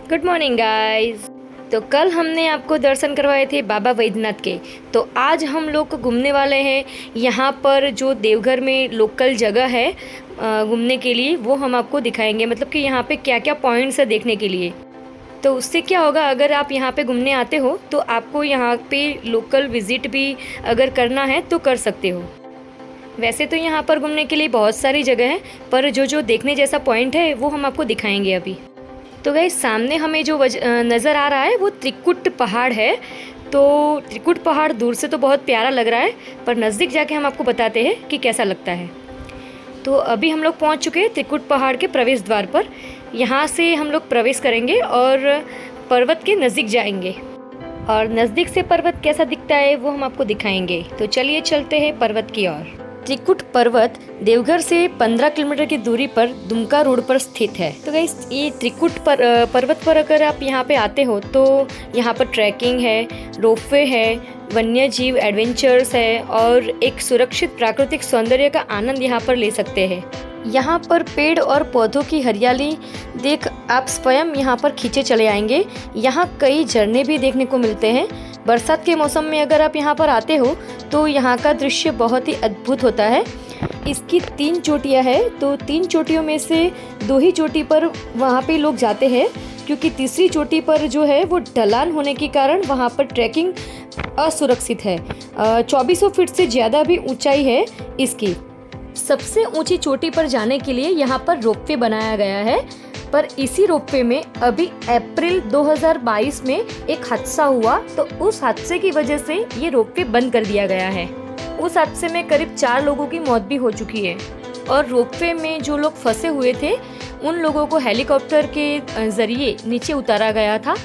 Good morning guys. तो कल हमने आपको दर्शन करवाए थे बाबा वैद्यनाथ के। तो आज हम लोग घूमने वाले हैं यहाँ पर जो देवघर में लोकल जगह है घूमने के लिए, वो हम आपको दिखाएंगे। मतलब कि यहाँ पे क्या क्या पॉइंट्स है देखने के लिए। तो उससे क्या होगा, अगर आप यहाँ पे घूमने आते हो तो आपको यहाँ पे लोकल विज़िट भी अगर करना है तो कर सकते हो। वैसे तो यहाँ पर घूमने के लिए बहुत सारी जगह है, पर जो देखने जैसा पॉइंट है वो हम आपको दिखाएंगे अभी। तो गाइस, सामने हमें जो नज़र आ रहा है वो त्रिकुट पहाड़ है। तो त्रिकुट पहाड़ दूर से तो बहुत प्यारा लग रहा है, पर नज़दीक जाके हम आपको बताते हैं कि कैसा लगता है। तो अभी हम लोग पहुंच चुके हैं त्रिकुट पहाड़ के प्रवेश द्वार पर। यहाँ से हम लोग प्रवेश करेंगे और पर्वत के नज़दीक जाएंगे, और नज़दीक से पर्वत कैसा दिखता है वो हम आपको दिखाएंगे। तो चलिए चलते हैं पर्वत की ओर। त्रिकुट पर्वत देवघर से 15 किलोमीटर की दूरी पर दुमका रोड पर स्थित है। तो गाइस, ये त्रिकुट पर्वत पर अगर आप यहाँ पे आते हो तो यहाँ पर ट्रैकिंग है, रोपवे है, वन्य जीव एडवेंचर्स है और एक सुरक्षित प्राकृतिक सौंदर्य का आनंद यहाँ पर ले सकते हैं। यहाँ पर पेड़ और पौधों की हरियाली देख आप स्वयं यहाँ पर खींचे चले आएंगे। यहाँ कई झरने भी देखने को मिलते हैं। बरसात के मौसम में अगर आप यहाँ पर आते हो तो यहाँ का दृश्य बहुत ही अद्भुत होता है। इसकी 3 चोटियाँ हैं, तो 3 चोटियों में से 2 ही चोटी पर वहाँ पे लोग जाते हैं, क्योंकि तीसरी चोटी पर जो है वो ढलान होने के कारण वहाँ पर ट्रैकिंग असुरक्षित है। 2400 फीट से ज़्यादा भी ऊंचाई है इसकी। सबसे ऊंची चोटी पर जाने के लिए यहाँ पर रोपवे बनाया गया है, पर इसी रोपवे में अभी अप्रैल 2022 में एक हादसा हुआ, तो उस हादसे की वजह से ये रोपवे बंद कर दिया गया है। उस हादसे में करीब 4 लोगों की मौत भी हो चुकी है, और रोपवे में जो लोग फंसे हुए थे उन लोगों को हेलीकॉप्टर के जरिए नीचे उतारा गया था।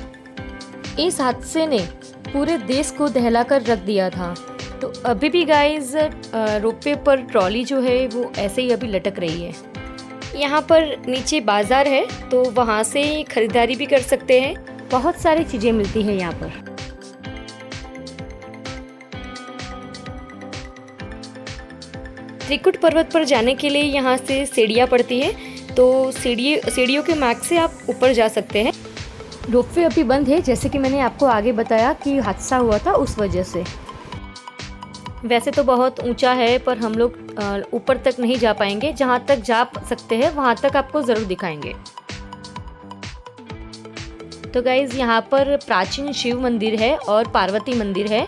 इस हादसे ने पूरे देश को दहलाकर रख दिया था। तो अभी भी गाइस रोपवे पर ट्रॉली जो है वो ऐसे ही अभी लटक रही है। यहाँ पर नीचे बाजार है, तो वहाँ से खरीदारी भी कर सकते हैं। बहुत सारी चीज़ें मिलती हैं यहाँ पर। त्रिकुट पर्वत पर जाने के लिए यहाँ से सीढ़ियाँ पड़ती है, तो सीढ़ियों के मार्ग से आप ऊपर जा सकते हैं। रोपवे अभी बंद है, जैसे कि मैंने आपको आगे बताया कि हादसा हुआ था उस वजह से। वैसे तो बहुत ऊंचा है, पर हम लोग ऊपर तक नहीं जा पाएंगे। जहाँ तक जा सकते हैं वहाँ तक आपको ज़रूर दिखाएंगे। तो गाइज़, यहाँ पर प्राचीन शिव मंदिर है और पार्वती मंदिर है।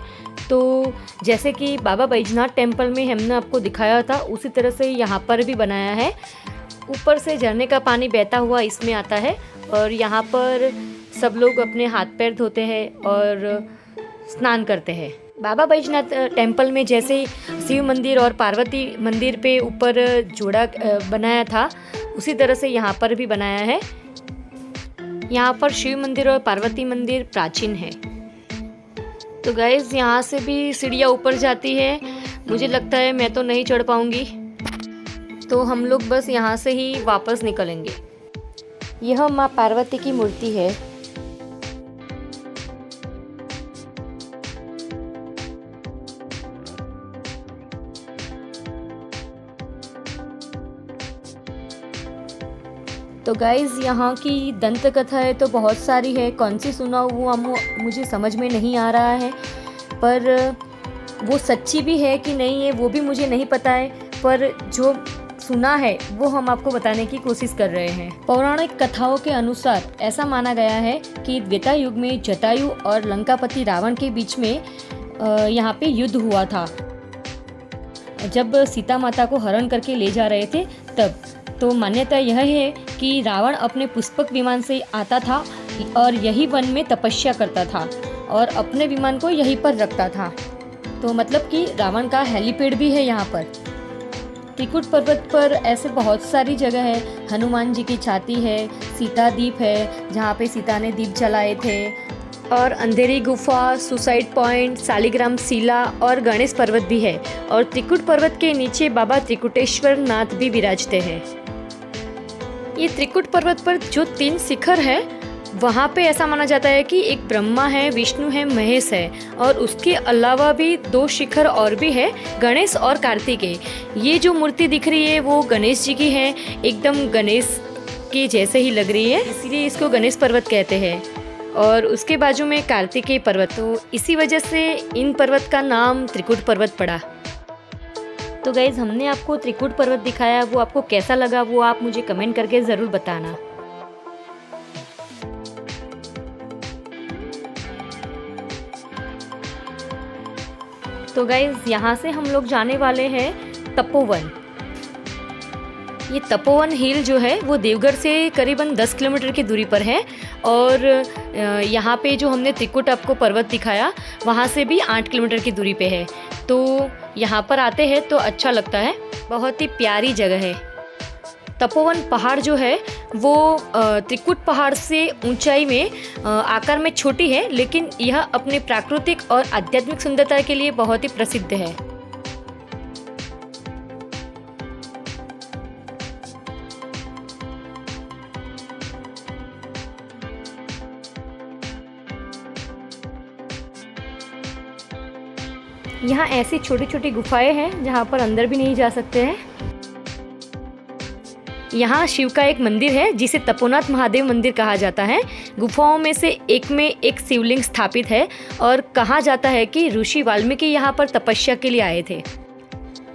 तो जैसे कि बाबा बैजनाथ टेम्पल में हमने आपको दिखाया था, उसी तरह से यहाँ पर भी बनाया है। ऊपर से झरने का पानी बहता हुआ इसमें आता है, और यहाँ पर सब लोग अपने हाथ पैर धोते हैं और स्नान करते हैं। बाबा बैजनाथ टेम्पल में जैसे शिव मंदिर और पार्वती मंदिर पे ऊपर जोड़ा बनाया था, उसी तरह से यहाँ पर भी बनाया है। यहाँ पर शिव मंदिर और पार्वती मंदिर प्राचीन है। तो गाइस, यहाँ से भी सीढ़ियाँ ऊपर जाती है। मुझे लगता है मैं तो नहीं चढ़ पाऊँगी, तो हम लोग बस यहाँ से ही वापस निकलेंगे। यह माँ पार्वती की मूर्ति है। तो गाइज़, यहाँ की दंत कथा है तो बहुत सारी है, कौन सी सुनाऊँ वो मुझे समझ में नहीं आ रहा है। पर वो सच्ची भी है कि नहीं है वो भी मुझे नहीं पता है, पर जो सुना है वो हम आपको बताने की कोशिश कर रहे हैं। पौराणिक कथाओं के अनुसार ऐसा माना गया है कि त्रेता युग में जटायु और लंकापति रावण के बीच में यहाँ पे युद्ध हुआ था। जब सीता माता को हरण करके ले जा रहे थे तब। तो मान्यता यह है कि रावण अपने पुष्पक विमान से आता था और यही वन में तपस्या करता था और अपने विमान को यहीं पर रखता था। तो मतलब कि रावण का हेलीपैड भी है यहाँ पर। त्रिकुट पर्वत पर ऐसे बहुत सारी जगह है। हनुमान जी की छाती है, सीता दीप है जहाँ पे सीता ने दीप जलाए थे, और अंधेरी गुफा, सुसाइड पॉइंट, शालिग्राम शिला और गणेश पर्वत भी है। और त्रिकुट पर्वत के नीचे बाबा त्रिकुटेश्वर नाथ भी विराजते हैं। ये त्रिकुट पर्वत पर जो 3 शिखर है, वहाँ पे ऐसा माना जाता है कि एक ब्रह्मा है, विष्णु है, महेश है, और उसके अलावा भी 2 शिखर और भी है, गणेश और कार्तिकेय। ये जो मूर्ति दिख रही है वो गणेश जी की है। एकदम गणेश के जैसे ही लग रही है, इसीलिए इसको गणेश पर्वत कहते हैं। और उसके बाजू में कार्तिकेय पर्वत, तो इसी वजह से इन पर्वत का नाम त्रिकुट पर्वत पड़ा। तो गाइज़, हमने आपको त्रिकुट पर्वत दिखाया, वो आपको कैसा लगा वो आप मुझे कमेंट करके ज़रूर बताना। तो गाइज़, यहाँ से हम लोग जाने वाले हैं तपोवन। ये तपोवन हिल जो है वो देवघर से करीबन 10 किलोमीटर की दूरी पर है। और यहाँ पे जो हमने त्रिकुट आपको पर्वत दिखाया वहाँ से भी 8 किलोमीटर की दूरी पे है। तो यहाँ पर आते हैं तो अच्छा लगता है, बहुत ही प्यारी जगह है। तपोवन पहाड़ जो है वो त्रिकुट पहाड़ से ऊंचाई में आकार में छोटी है, लेकिन यह अपने प्राकृतिक और आध्यात्मिक सुंदरता के लिए बहुत ही प्रसिद्ध है। यहाँ ऐसी छोटी छोटी गुफाएं हैं जहाँ पर अंदर भी नहीं जा सकते हैं। यहाँ शिव का एक मंदिर है जिसे तपोनाथ महादेव मंदिर कहा जाता है। गुफाओं में से एक में एक शिवलिंग स्थापित है और कहा जाता है कि ऋषि वाल्मीकि यहाँ पर तपस्या के लिए आए थे।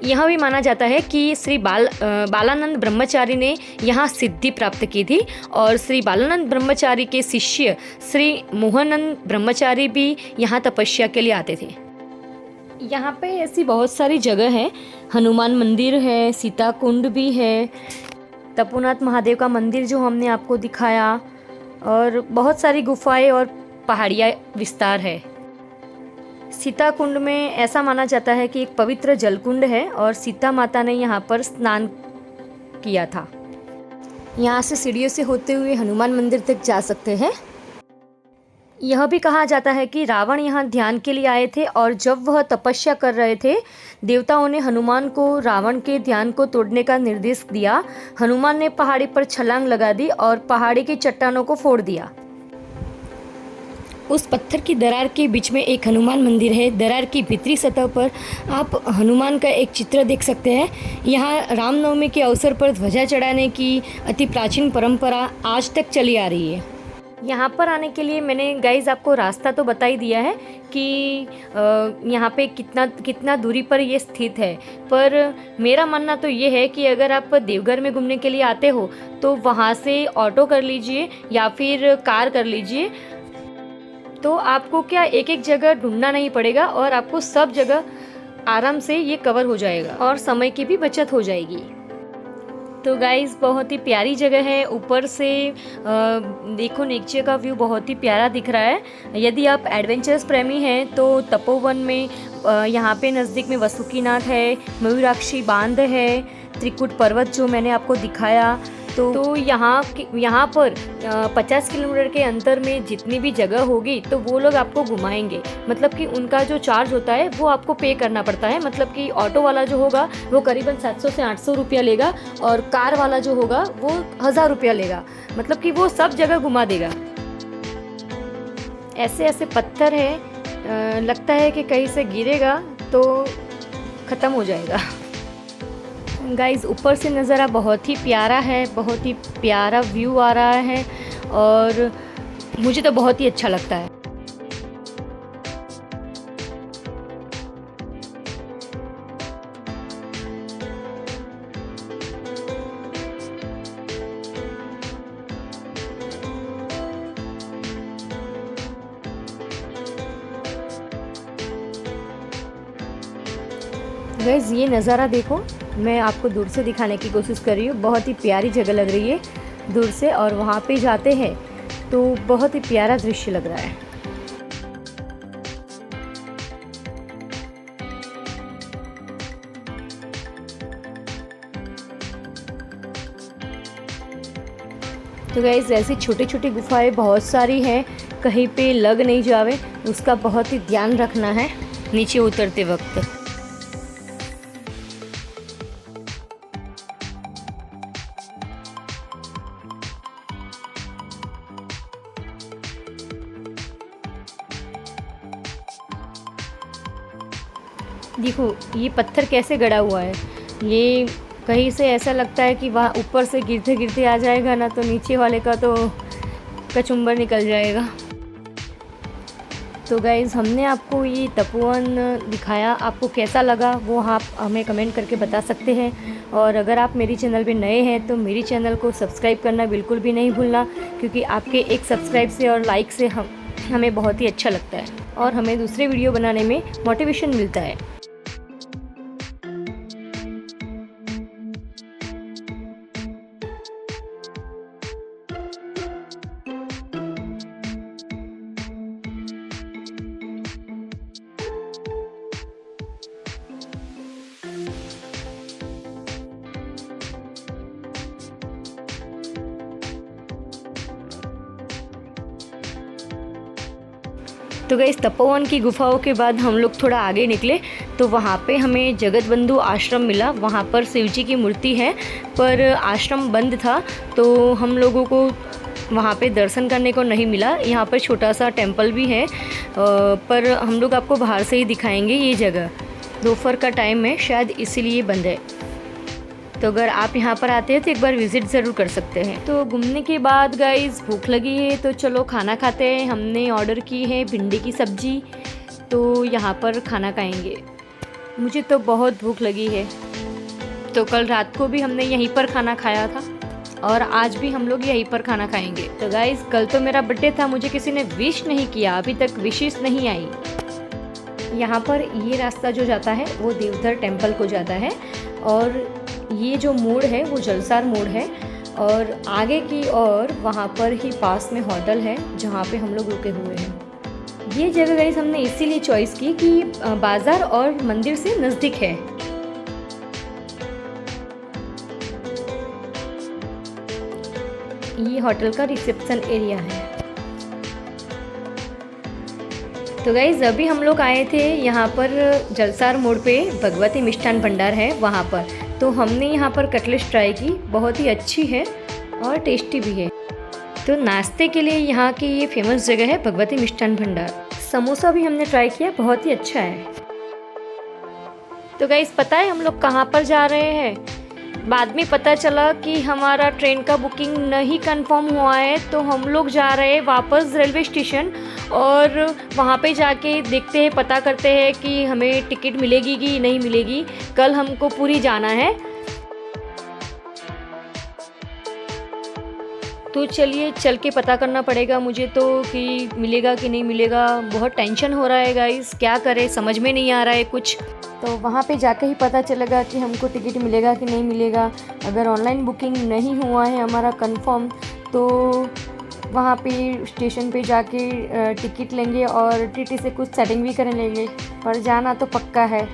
यह भी माना जाता है कि श्री बालानंद ब्रह्मचारी ने यहाँ सिद्धि प्राप्त की थी और श्री बालानंद ब्रह्मचारी के शिष्य श्री मोहनंद ब्रह्मचारी भी यहाँ तपस्या के लिए आते थे। यहाँ पे ऐसी बहुत सारी जगह है, हनुमान मंदिर है, सीता कुंड भी है, तपोनाथ महादेव का मंदिर जो हमने आपको दिखाया, और बहुत सारी गुफाएं और पहाड़िया विस्तार है। सीता कुंड में ऐसा माना जाता है कि एक पवित्र जलकुंड है और सीता माता ने यहाँ पर स्नान किया था। यहाँ से सीढ़ियों से होते हुए हनुमान मंदिर तक जा सकते हैं। यह भी कहा जाता है कि रावण यहाँ ध्यान के लिए आए थे और जब वह तपस्या कर रहे थे, देवताओं ने हनुमान को रावण के ध्यान को तोड़ने का निर्देश दिया। हनुमान ने पहाड़ी पर छलांग लगा दी और पहाड़ी की चट्टानों को फोड़ दिया। उस पत्थर की दरार के बीच में एक हनुमान मंदिर है। दरार की भीतरी सतह पर आप हनुमान का एक चित्र देख सकते हैं। यहाँ रामनवमी के अवसर पर ध्वजा चढ़ाने की अति प्राचीन परंपरा आज तक चली आ रही है। यहाँ पर आने के लिए मैंने गाइज़ आपको रास्ता तो बता ही दिया है कि यहाँ पे कितना दूरी पर ये स्थित है, पर मेरा मानना तो ये है कि अगर आप देवघर में घूमने के लिए आते हो तो वहाँ से ऑटो कर लीजिए या फिर कार कर लीजिए, तो आपको क्या एक एक जगह ढूंढना नहीं पड़ेगा और आपको सब जगह आराम से ये कवर हो जाएगा और समय की भी बचत हो जाएगी। तो गाइज़, बहुत ही प्यारी जगह है। ऊपर से देखो, नीचे का व्यू बहुत ही प्यारा दिख रहा है। यदि आप एडवेंचरस प्रेमी हैं तो तपोवन में यहाँ पे नज़दीक में वसुकीनाथ है, मयूराक्षी बांध है, त्रिकुट पर्वत जो मैंने आपको दिखाया, तो यहाँ पर 50 किलोमीटर के अंतर में जितनी भी जगह होगी तो वो लोग आपको घुमाएंगे। मतलब कि उनका जो चार्ज होता है वो आपको पे करना पड़ता है। मतलब कि ऑटो वाला जो होगा वो करीबन 700 से 800 रुपया लेगा और कार वाला जो होगा वो 1000 रुपया लेगा। मतलब कि वो सब जगह घुमा देगा। ऐसे ऐसे पत्थर है, लगता है कि कहीं से गिरेगा तो ख़त्म हो जाएगा। गाइज़, ऊपर से नज़ारा बहुत ही प्यारा है, बहुत ही प्यारा व्यू आ रहा है और मुझे तो बहुत ही अच्छा लगता है। गाइज़, ये नज़ारा देखो, मैं आपको दूर से दिखाने की कोशिश कर रही हूँ। बहुत ही प्यारी जगह लग रही है दूर से, और वहाँ पे जाते हैं तो बहुत ही प्यारा दृश्य लग रहा है। तो गाइस, ऐसी छोटी छोटी गुफाएं बहुत सारी हैं, कहीं पे लग नहीं जावे उसका बहुत ही ध्यान रखना है नीचे उतरते वक्त। देखो ये पत्थर कैसे गड़ा हुआ है, ये कहीं से ऐसा लगता है कि वहाँ ऊपर से गिरते गिरते आ जाएगा ना, तो नीचे वाले का तो कचुम्बर निकल जाएगा। तो गाइज़ हमने आपको ये तपोवन दिखाया, आपको कैसा लगा वो आप हमें कमेंट करके बता सकते हैं। और अगर आप मेरी चैनल पे नए हैं तो मेरी चैनल को सब्सक्राइब करना बिल्कुल भी नहीं भूलना, क्योंकि आपके एक सब्सक्राइब से और लाइक से हमें बहुत ही अच्छा लगता है और हमें दूसरे वीडियो बनाने में मोटिवेशन मिलता है। तो गाइस तपोवन की गुफाओं के बाद हम लोग थोड़ा आगे निकले तो वहाँ पे हमें जगत बंधु आश्रम मिला। वहाँ पर शिव जी की मूर्ति है, पर आश्रम बंद था तो हम लोगों को वहाँ पे दर्शन करने को नहीं मिला। यहाँ पर छोटा सा टेंपल भी है, पर हम लोग आपको बाहर से ही दिखाएंगे ये जगह। दोपहर का टाइम है, शायद इसीलिए बंद है। तो अगर आप यहाँ पर आते हैं तो एक बार विज़िट ज़रूर कर सकते हैं। तो घूमने के बाद गाइस भूख लगी है तो चलो खाना खाते हैं। हमने ऑर्डर की है भिंडी की सब्ज़ी, तो यहाँ पर खाना खाएंगे। मुझे तो बहुत भूख लगी है। तो कल रात को भी हमने यहीं पर खाना खाया था और आज भी हम लोग यहीं पर खाना खाएंगे। तो गाइस कल तो मेरा बर्थडे था, मुझे किसी ने विश नहीं किया, अभी तक विशेस नहीं आई। यहाँ पर ये रास्ता जो जाता है वो देवधर टेम्पल को जाता है और ये जो मोड़ है वो जलसार मोड़ है। और आगे की ओर वहाँ पर ही पास में होटल है जहाँ पे हम लोग रुके हुए हैं। ये जगह गाइस हमने इसीलिए चॉइस की कि बाज़ार और मंदिर से नज़दीक है। ये होटल का रिसेप्शन एरिया है। तो गाइज़ अभी हम लोग आए थे यहाँ पर जलसार मोड़ पे भगवती मिष्ठान भंडार है वहाँ पर, तो हमने यहाँ पर कटलेट ट्राई की, बहुत ही अच्छी है और टेस्टी भी है। तो नाश्ते के लिए यहाँ की ये फेमस जगह है भगवती मिष्ठान भंडार। समोसा भी हमने ट्राई किया, बहुत ही अच्छा है। तो गाइज़ पता है हम लोग कहाँ पर जा रहे हैं? बाद में पता चला कि हमारा ट्रेन का बुकिंग नहीं कंफर्म हुआ है, तो हम लोग जा रहे हैं वापस रेलवे स्टेशन और वहाँ पे जाके देखते हैं, पता करते हैं कि हमें टिकट मिलेगी कि नहीं मिलेगी। कल हमको पूरी जाना है। तो चलिए चल के पता करना पड़ेगा मुझे तो कि मिलेगा कि नहीं मिलेगा। बहुत टेंशन हो रहा है गाइस, क्या करें समझ में नहीं आ रहा है कुछ। तो वहाँ पे जाके ही पता चलेगा कि हमको टिकट मिलेगा कि नहीं मिलेगा। अगर ऑनलाइन बुकिंग नहीं हुआ है हमारा कंफर्म, तो वहाँ पे स्टेशन पे जाके टिकट लेंगे और टीटी से कुछ सेटिंग भी कर लेंगे, पर जाना तो पक्का है।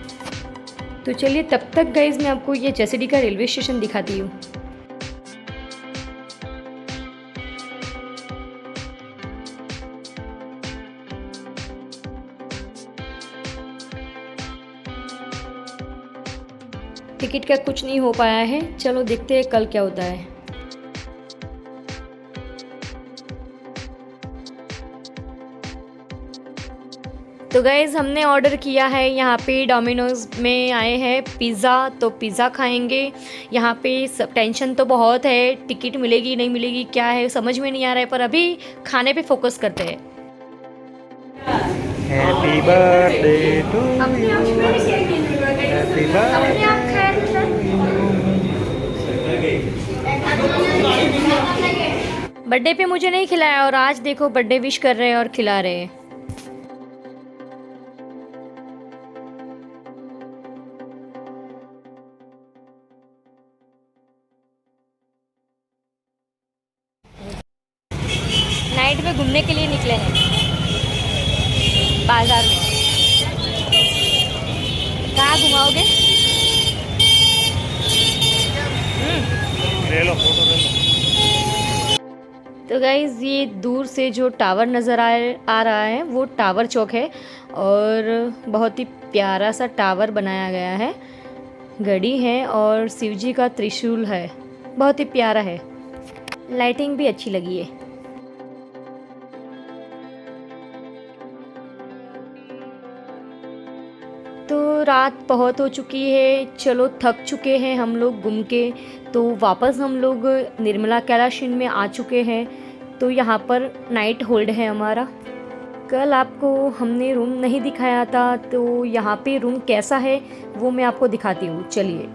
तो चलिए तब तक गाइस मैं आपको ये जसीडीह का रेलवे स्टेशन दिखाती हूँ। टिकट का कुछ नहीं हो पाया है, चलो देखते हैं कल क्या होता है। तो गाइज़ हमने ऑर्डर किया है, यहाँ पे डोमिनोज़ में आए हैं पिज़्ज़ा, तो पिज़्ज़ा खाएंगे। यहाँ पे सब टेंशन तो बहुत है, टिकट मिलेगी नहीं मिलेगी क्या है समझ में नहीं आ रहा है, पर अभी खाने पे फोकस करते हैं। Happy birthday to you, happy birthday पे मुझे नहीं खिलाया और आज देखो बर्थडे विश कर रहे हैं और खिला रहे हैं। नाइट में घूमने के लिए निकले हैं बाजार में। कहाँ घुमाओगे? ले लो फोटो ले लो। तो गाइज़ ये दूर से जो टावर नज़र आ रहा है वो टावर चौक है और बहुत ही प्यारा सा टावर बनाया गया है। घड़ी है और शिवजी का त्रिशूल है, बहुत ही प्यारा है। लाइटिंग भी अच्छी लगी है। तो रात बहुत हो चुकी है, चलो थक चुके हैं हम लोग घूम के, तो वापस हम लोग निर्मला कैलाश इन में आ चुके हैं। तो यहाँ पर नाइट होल्ड है हमारा। कल आपको हमने रूम नहीं दिखाया था, तो यहाँ पे रूम कैसा है वो मैं आपको दिखाती हूँ, चलिए।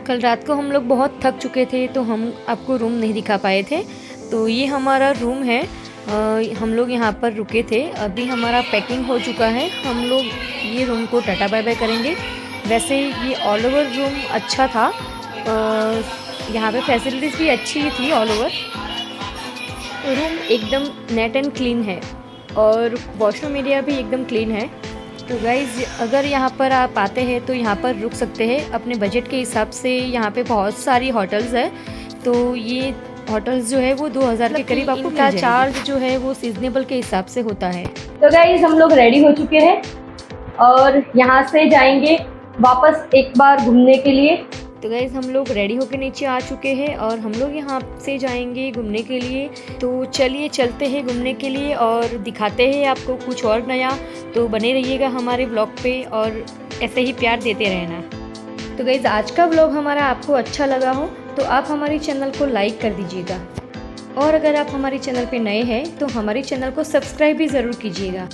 कल रात को हम लोग बहुत थक चुके थे तो हम आपको रूम नहीं दिखा पाए थे। तो ये हमारा रूम है, हम लोग यहाँ पर रुके थे। अभी हमारा पैकिंग हो चुका है, हम लोग ये रूम को टाटा बाय बाय करेंगे। वैसे ये ऑल ओवर रूम अच्छा था, यहाँ पे फैसिलिटीज़ भी अच्छी थी ऑल ओवर। रूम एकदम नेट एंड क्लीन है और वॉशरूम एरिया भी एकदम क्लीन है। तो गाइज़ अगर यहाँ पर आप आते हैं तो यहाँ पर रुक सकते हैं अपने बजट के हिसाब से। यहाँ पे बहुत सारी होटल्स है, तो ये होटल्स जो है वो 2000 के करीब आपको का चार्ज जो है वो सीजनेबल के हिसाब से होता है। तो गाइज़ हम लोग रेडी हो चुके हैं और यहाँ से जाएंगे वापस एक बार घूमने के लिए। तो गाइज़ हम लोग रेडी होकर नीचे आ चुके हैं और हम लोग यहाँ से जाएंगे घूमने के लिए। तो चलिए चलते हैं घूमने के लिए और दिखाते हैं आपको कुछ और नया। तो बने रहिएगा हमारे व्लॉग पे और ऐसे ही प्यार देते रहना। तो गाइज़ आज का व्लॉग हमारा आपको अच्छा लगा हो तो आप हमारे चैनल को लाइक कर दीजिएगा, और अगर आप हमारे चैनल पे नए हैं तो हमारे चैनल को सब्सक्राइब भी ज़रूर कीजिएगा।